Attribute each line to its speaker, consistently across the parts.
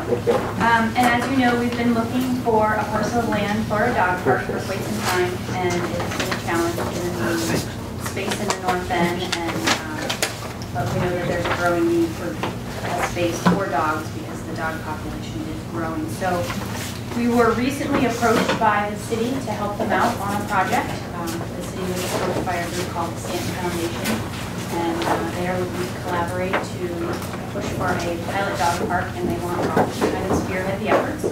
Speaker 1: Okay.
Speaker 2: And as you know, we've been looking for a parcel of land for a dog park for quite some time, and it's been a challenge given the space in the north end, and but we know that there's a growing need for a space for dogs because the dog population is growing. So we were recently approached by the city to help them out on a project. The city was approached by a group called the Stanton Foundation, and they are looking to collaborate to push for a pilot dog park, and they want all to kind of spearhead the efforts.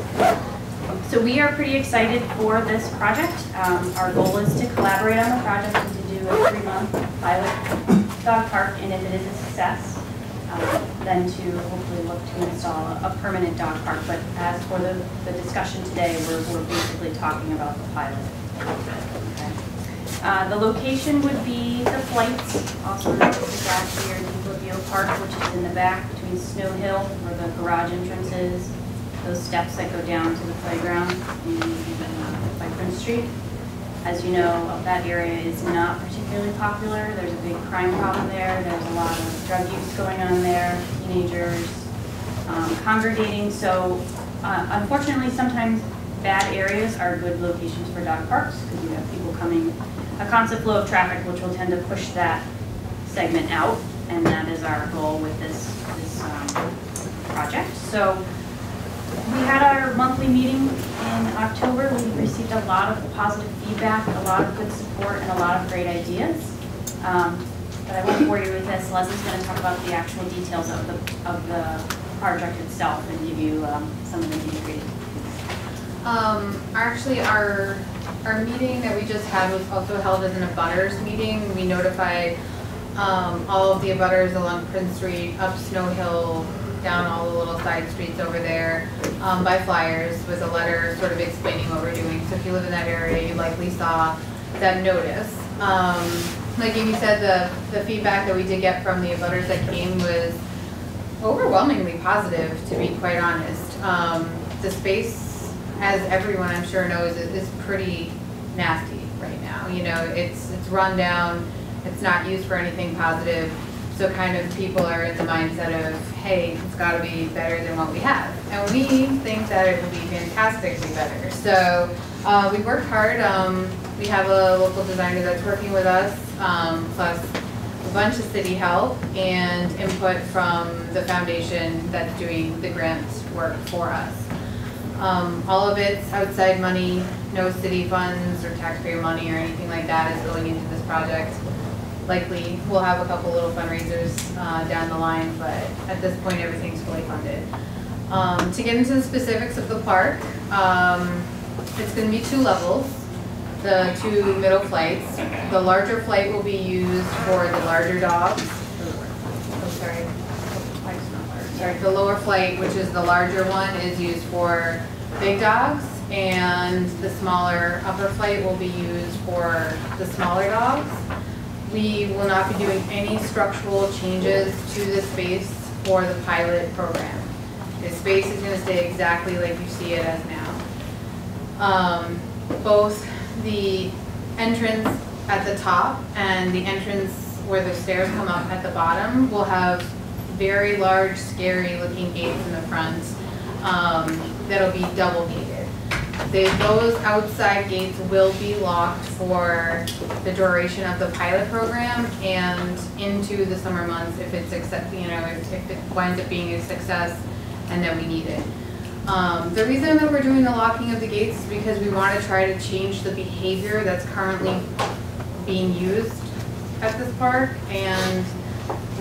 Speaker 2: So we are pretty excited for this project. Our goal is to collaborate on the project and to do a 3-month pilot dog park, and if it is a success, then to hopefully look to install a permanent dog park. But as for the discussion today, we're basically talking about the pilot. Okay. The location would be the Flights, also known as the Gassy or Park, which is in the back between Snow Hill, where the garage entrance is, those steps that go down to the playground by Prince Street. As you know, that area is not particularly popular. There's a big crime problem there. There's a lot of drug use going on there, teenagers congregating. So unfortunately, sometimes bad areas are good locations for dog parks because you have people coming, a constant flow of traffic, which will tend to push that segment out. And that is our goal with this project. So we had our monthly meeting in October. We received a lot of positive feedback, a lot of good support, and a lot of great ideas. But I won't bore you with this. Leslie's going to talk about the actual details of the project itself and give you some of the nitty-gritty.
Speaker 3: Actually, our meeting that we just had was also held as an abutters meeting. We notified all of the abutters along Prince Street, up Snow Hill, down all the little side streets over there, by flyers with a letter sort of explaining what we're doing. So if you live in that area, you likely saw that notice. Like Amy said, the feedback that we did get from the abutters that came was overwhelmingly positive, to be quite honest. The space, as everyone I'm sure knows, is pretty nasty right now. You know, it's run down. It's not used for anything positive, so kind of people are in the mindset of, hey, it's got to be better than what we have. And we think that it would be fantastically better. So we worked hard. We have a local designer that's working with us, plus a bunch of city help and input from the foundation that's doing the grant work for us. All of it's outside money, no city funds or taxpayer money or anything like that is going into this project. Likely we'll have a couple little fundraisers down the line, but at this point everything's fully funded. To get into the specifics of the park, it's going to be 2 levels, the 2 middle flights. The larger flight will be used for the larger dogs. Oh, sorry. Sorry, the lower flight, which is the larger one, is used for big dogs, and the smaller upper flight will be used for the smaller dogs. We will not be doing any structural changes to the space for the pilot program. The space is going to stay exactly like you see it as now. Both the entrance at the top and the entrance where the stairs come up at the bottom will have very large, scary looking gates in the front that'll be double gated. Those outside gates will be locked for the duration of the pilot program and into the summer months if it's if it winds up being a success and then we need it. The reason that we're doing the locking of the gates is because we want to try to change the behavior that's currently being used at this park, and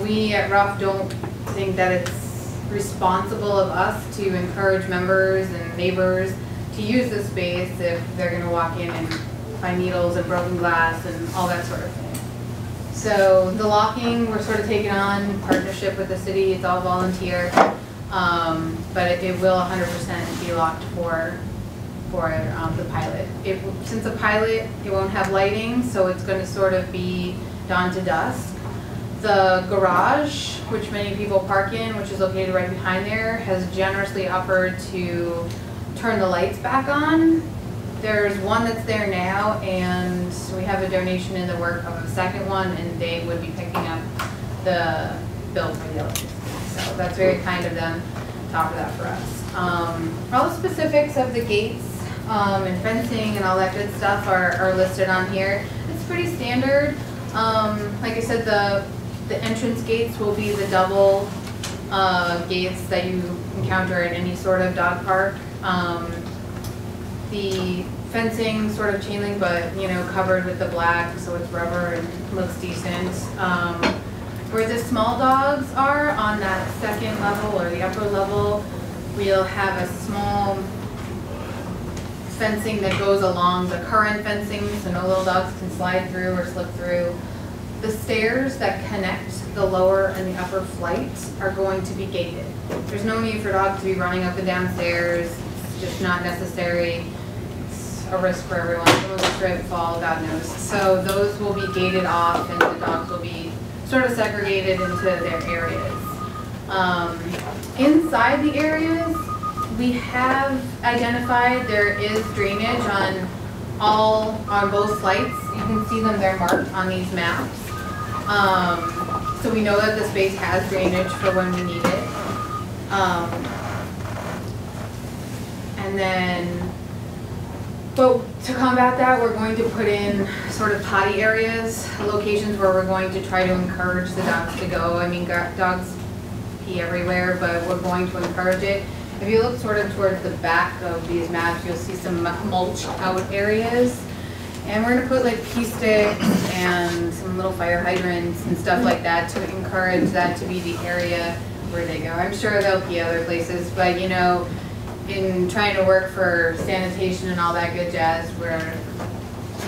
Speaker 3: we at RUF don't think that it's responsible of us to encourage members and neighbors to use this space if they're going to walk in and find needles and broken glass and all that sort of thing. So the locking we're sort of taking on in partnership with the city. It's all volunteer, but it will 100% be locked for the pilot. Since a pilot, it won't have lighting, so it's going to sort of be dawn to dusk. The garage, which many people park in, which is located right behind there, has generously offered to turn the lights back on. There's one that's there now, and we have a donation in the work of a second one, and they would be picking up the bill for the electricity. So that's very kind of them to offer that for us. All the specifics of the gates and fencing and all that good stuff are listed on here. It's pretty standard. Like I said, the entrance gates will be the double gates that you encounter in any sort of dog park. The fencing, sort of chain link, but you know, covered with the black, so it's rubber and looks decent. Where the small dogs are on that second level or the upper level, we'll have a small fencing that goes along the current fencing, so no little dogs can slide through or slip through. The stairs that connect the lower and the upper flights are going to be gated. There's no need for dogs to be running up and down stairs. It's just not necessary. It's a risk for everyone. Someone will trip, fall, God knows. So those will be gated off and the dogs will be sort of segregated into their areas. Inside the areas, we have identified there is drainage on both flights. You can see them, they're marked on these maps. So we know that the space has drainage for when we need it. And then, but to combat that, we're going to put in sort of potty areas, locations where we're going to try to encourage the dogs to go. I mean, dogs pee everywhere, but we're going to encourage it. If you look sort of towards the back of these maps, you'll see some mulch out areas. And we're gonna put like pee sticks and some little fire hydrants and stuff like that to encourage that to be the area where they go. I'm sure they'll pee other places, but you know, in trying to work for sanitation and all that good jazz, we're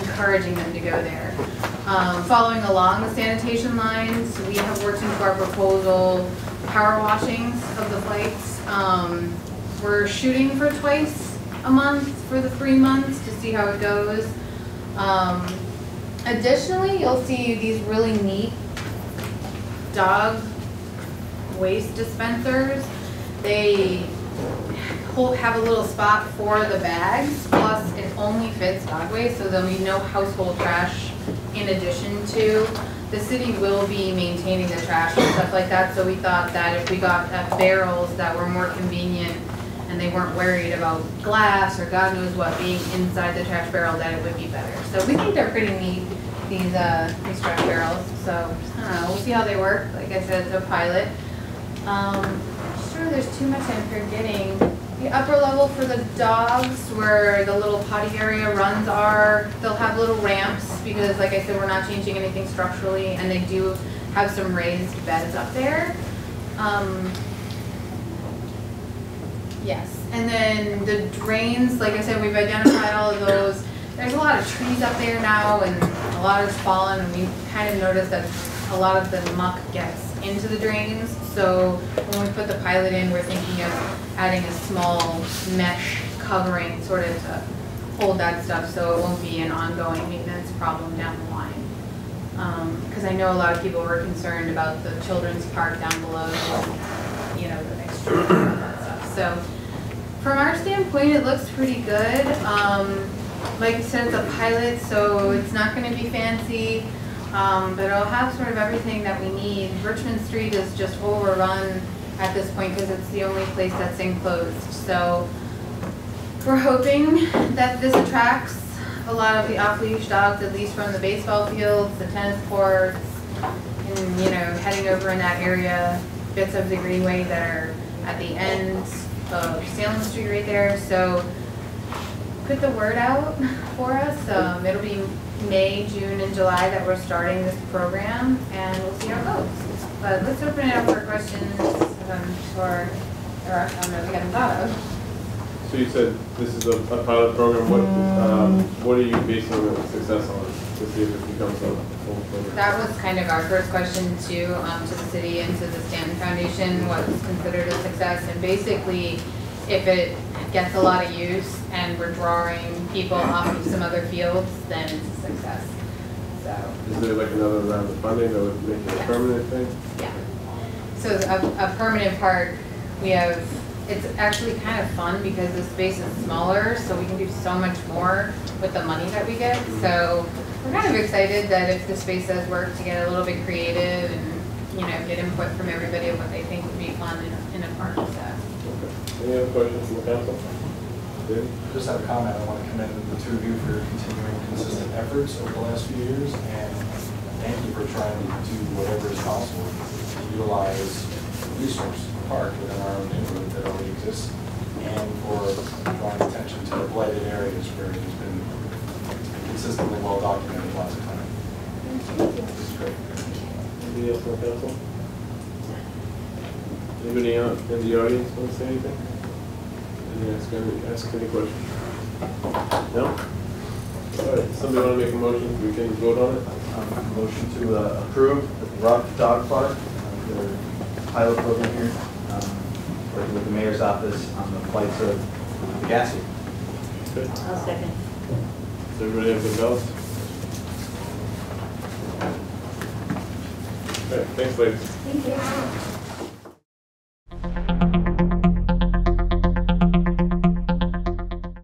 Speaker 3: encouraging them to go there. Following along the sanitation lines, we have worked into our proposal power washings of the flights. We're shooting for twice a month for the 3 months to see how it goes. Additionally, you'll see these really neat dog waste dispensers. They have a little spot for the bags, plus it only fits dog waste, so there'll be no household trash in addition to. The city will be maintaining the trash and stuff like that, so we thought that if we got barrels that were more convenient and they weren't worried about glass or God knows what being inside the trash barrel, that it would be better. So we think they're pretty neat, these trash barrels. So I don't know, we'll see how they work. Like I said, it's a pilot. I'm sure there's too much I'm forgetting. The upper level for the dogs, where the little potty area runs are, they'll have little ramps because, like I said, we're not changing anything structurally, and they do have some raised beds up there. Yes, and then the drains, like I said, we've identified all of those. There's a lot of trees up there now, and a lot has fallen, and we kind of noticed that a lot of the muck gets into the drains. So when we put the pilot in, we're thinking of adding a small mesh covering sort of to hold that stuff so it won't be an ongoing maintenance problem down the line. Because I know a lot of people were concerned about the children's park down below, you know, the next door and all that stuff. So from our standpoint, it looks pretty good. Like I said, it's a pilot, so it's not going to be fancy. But it'll have sort of everything that we need. Richmond Street is just overrun at this point because it's the only place that's enclosed. So we're hoping that this attracts a lot of the off-leash dogs, at least from the baseball fields, the tennis courts, and you know, heading over in that area, bits of the greenway that are at the end of Salem Street right there. So put the word out for us. It'll be May, June, and July that we're starting this program, and we'll see how it goes. But let's open it up for questions. Sure there are some that we haven't thought of.
Speaker 1: So you said this is a pilot program. What are you basing the success on to see if it becomes a full program?
Speaker 3: That was kind of our first question too, to the city and to the Stanton Foundation, what's considered a success, and basically if it gets a lot of use and we're drawing people off of some other fields, then it's a success. So.
Speaker 1: Is there like another round of funding that would make it a permanent thing?
Speaker 3: Yeah. So a permanent park, we have, it's actually kind of fun because the space is smaller, so we can do so much more with the money that we get. So we're kind of excited that if the space does work, to get a little bit creative and, you know, get input from everybody of what they think would be fun in a park. So.
Speaker 1: Okay. Any other questions from the council? David?
Speaker 4: Just have a comment. I want to commend the two of you for continuing consistent efforts over the last few years, and thank you for trying to do whatever is possible to utilize the resource park within our own neighborhood that already exists, and for drawing attention to the blighted areas where it has been consistently well documented lots of time. This is great.
Speaker 1: Anybody else on the council? Anybody out in the audience want to say anything? Ask any questions? No? All right, somebody want to make a motion, we can vote on it?
Speaker 5: Motion to approve the Rock Dog Park, the pilot program here, working with the mayor's office on the flights of the Gassy.
Speaker 1: Good.
Speaker 2: I'll second.
Speaker 1: Does everybody have their ballots? All right, thanks, ladies.
Speaker 2: Thank you.